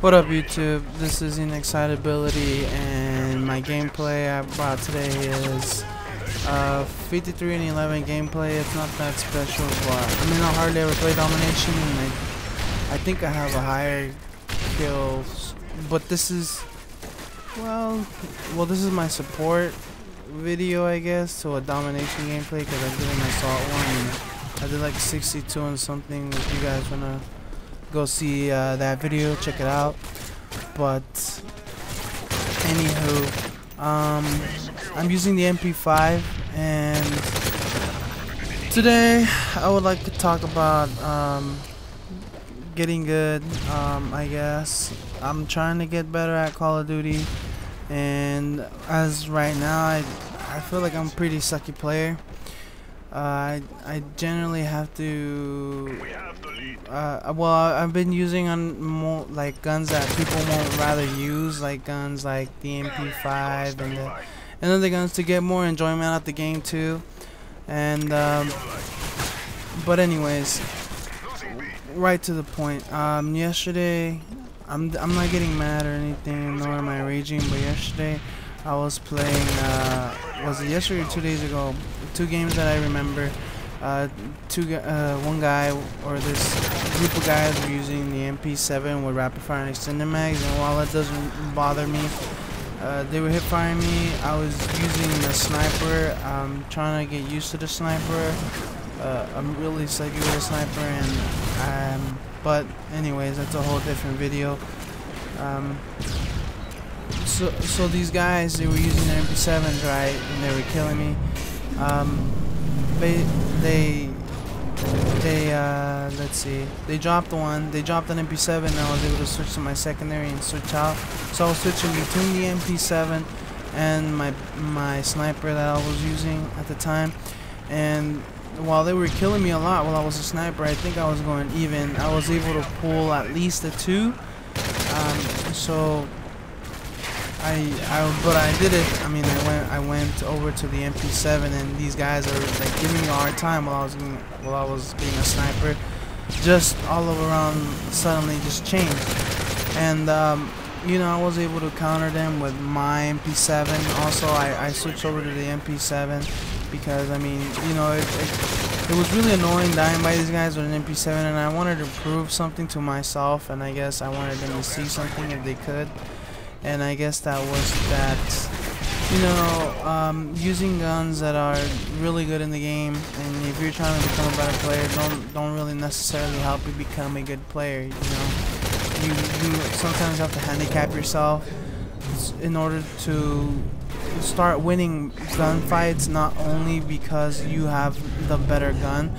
What up YouTube, this is Inexcitability and my gameplay I brought today is 53 and 11 gameplay. It's not that special, but I mean I hardly ever play domination and I think I have a higher kills, but this is well this is my support video I guess to a domination gameplay because I did an assault one and I did like 62 and something. If you guys wanna go see that video, check it out. But anywho, I'm using the MP5 and today I would like to talk about getting good. I guess I'm trying to get better at Call of Duty, and as right now I feel like I'm a pretty sucky player. I generally have to well, I've been using on more like guns that people won't rather use, like guns like the MP5 and other guns to get more enjoyment out the game too. And but anyways, right to the point. Yesterday, I'm not getting mad or anything, nor am I raging, but yesterday I was playing, was it yesterday or 2 days ago? Two games that I remember. One guy, or this group of guys, were using the MP7 with rapid fire and extended mags, and while that doesn't bother me, they were hip firing me. I was using the sniper. I'm trying to get used to the sniper. I'm really sucky with a sniper, and but anyways, that's a whole different video. So these guys, they were using their MP7s, right, and they were killing me. Let's see, they dropped one, they dropped an MP7, and I was able to switch to my secondary and switch out. So I was switching between the MP7 and my sniper that I was using at the time, and while they were killing me a lot while I was a sniper, I think I was going even. I was able to pull at least a 2. So but I did it. I mean, I went over to the MP7, and these guys are like giving me a hard time while I was being a sniper. Just all around suddenly just changed, and you know, I was able to counter them with my MP7. Also, I switched over to the MP7 because I mean, you know, it was really annoying dying by these guys with an MP7, and I wanted to prove something to myself, and I guess I wanted them to see something if they could. And I guess that was that, you know, using guns that are really good in the game, and if you're trying to become a better player, don't really necessarily help you become a good player. You know, you sometimes have to handicap yourself in order to start winning gunfights, not only because you have the better gun,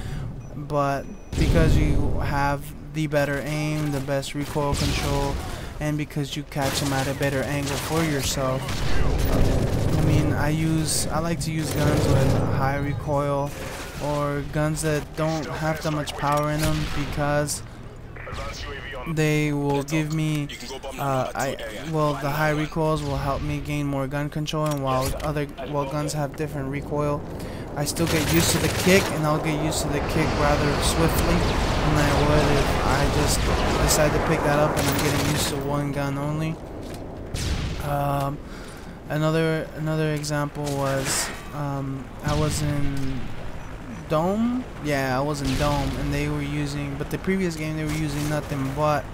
but because you have the better aim, the best recoil control, and because you catch them at a better angle for yourself. I mean, I like to use guns with high recoil, or guns that don't have that much power in them, because they will give me the high recoils will help me gain more gun control, and while guns have different recoil, I still get used to the kick, and I'll get used to the kick rather swiftly than I would if I just decide to pick that up and I'm getting used to one gun only. Another example was I was in Dome. Yeah, I was in Dome, and they were using, but the previous game they were using nothing but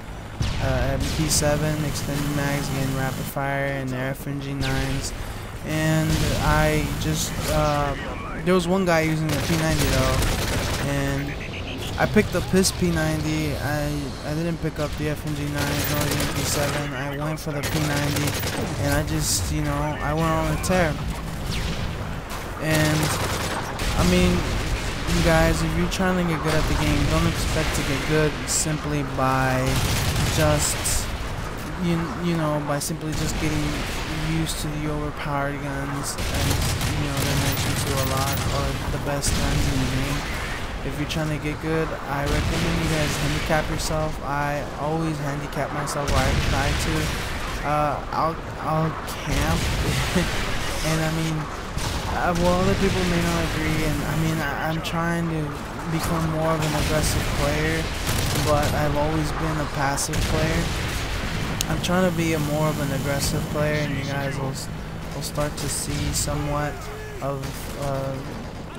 MP7, extended mags, again rapid fire, and their FNG9s. And I just there was one guy using the P90 though, and I picked up his P90. I didn't pick up the FNG9 nor the MP7. I went for the P90, and I just, you know, I went on a tear. And I mean, you guys, if you're trying to get good at the game, don't expect to get good simply by just by simply just getting used to the overpowered guns, and you know, they're mentioned to a lot, or the best guns in the game. If you're trying to get good, I recommend you guys handicap yourself. I always handicap myself, or I try to. I'll camp, and I mean, well, other people may not agree, and I mean, I'm trying to become more of an aggressive player, but I've always been a passive player. I'm trying to be a more of an aggressive player, and you guys will start to see somewhat of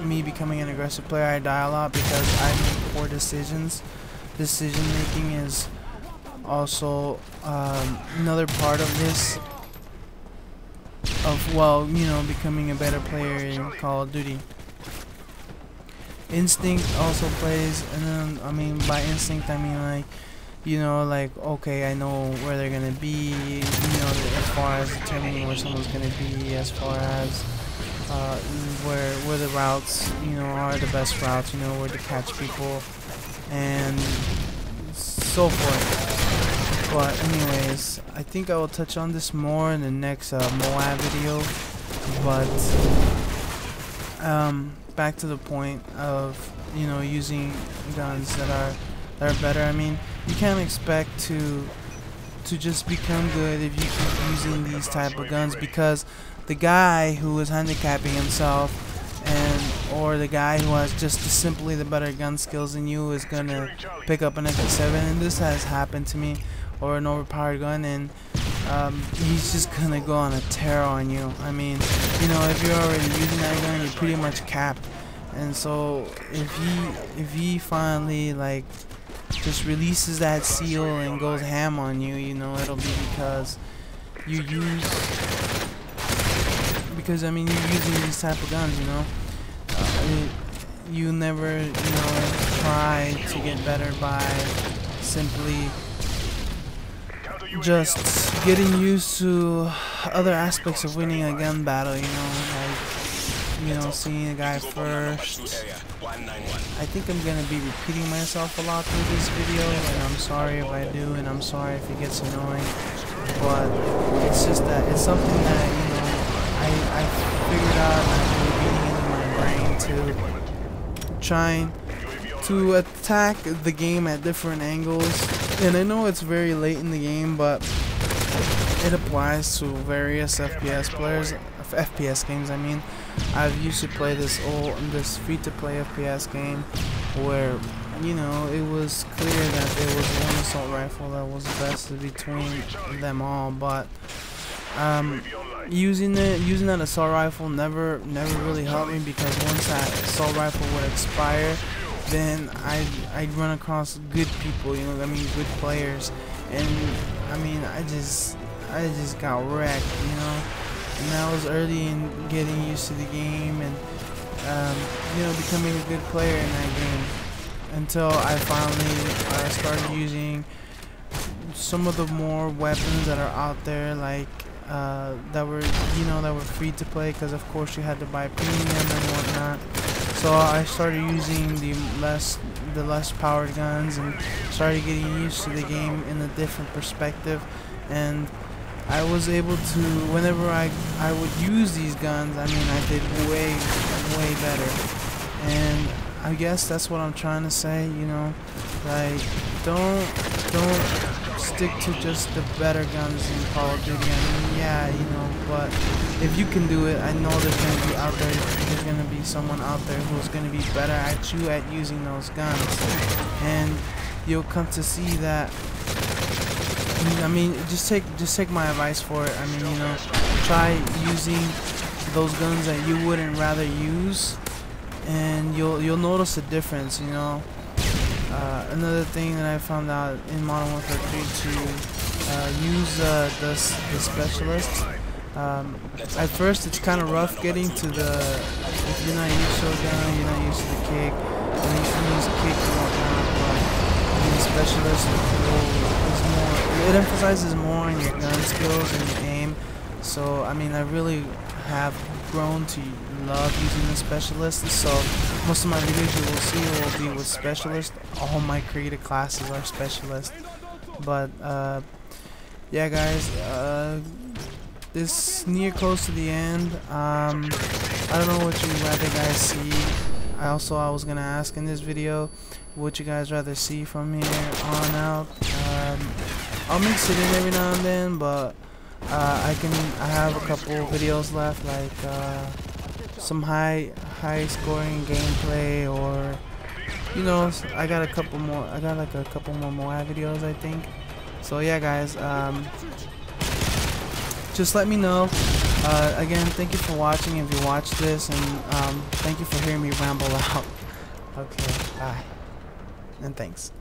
me becoming an aggressive player. I die a lot because I make poor decisions. Decision making is also another part of this, of, well, you know, becoming a better player in Call of Duty. Instinct also plays, and then, I mean, by instinct I mean, like, you know, like, okay, I know where they're gonna be, you know, as far as determining where someone's gonna be, as far as where the routes, you know, are the best routes, you know, where to catch people, and so forth. But anyways, I think I will touch on this more in the next Moab video. But back to the point of, you know, using guns that are better. I mean, you can't expect to just become good if you keep using these type of guns, because the guy who is handicapping himself, or the guy who has just simply the better gun skills than you, is gonna pick up an MP7, and this has happened to me, or an overpowered gun, and he's just gonna go on a tear on you. I mean, you know, if you're already using that gun, you're pretty much capped. And so if he finally, like, just releases that seal and goes ham on you, you know, it'll be because you use, because I mean, you're using these type of guns, you know. You never, you know, try to get better by simply just getting used to other aspects of winning a gun battle, you know, like, you know, seeing a guy first. I think I'm gonna be repeating myself a lot through this video, and I'm sorry if I do, and I'm sorry if it gets annoying, but it's just that it's something that, you know, I figured out, and I'm really getting into my brain to trying to attack the game at different angles. And I know it's very late in the game, but it applies to various FPS players, FPS games. I mean, I've used to play this free-to-play FPS game where, you know, it was clear that there was one assault rifle that was the best between them all, but using that assault rifle never really helped me, because once that assault rifle would expire, then I'd run across good people, you know, I mean, good players, and I mean, I just got wrecked, you know. And that was early in getting used to the game, and you know, becoming a good player in that game, until I finally started using some of the more weapons that are out there, like that were, you know, that were free to play, because of course you had to buy premium and whatnot. So I started using the less powered guns, and started getting used to the game in a different perspective, and I was able to, whenever I would use these guns, I mean, I did way better. And I guess that's what I'm trying to say, you know, like, don't stick to just the better guns in Call of Duty. I mean, yeah, you know, but if you can do it, I know there's gonna be someone out there who's gonna be better at you at using those guns, and you'll come to see that. I mean, just take my advice for it. I mean, you know, try using those guns that you wouldn't rather use, and you'll notice a difference, you know. Another thing that I found out in Modern Warfare 3 to use the specialist. At first, it's kind of rough getting to if you're not used to a gun, you're not used to the kick, and you can use kick and whatnot, but the specialist is more, it emphasizes more on your gun skills and your aim. So I mean, I really have grown to love using the specialist, so most of my videos you will see will be with specialist. All my created classes are specialist. But yeah, guys, this near close to the end. I don't know what you'd rather guys see. I was gonna ask in this video what you guys rather see from here on out. I'll mix it in every now and then, but I have a couple videos left, like some high scoring gameplay, or, you know, I got like a couple more Moab videos, I think. So yeah, guys, just let me know. Again, thank you for watching if you watched this, and thank you for hearing me ramble out. Okay, bye, and thanks.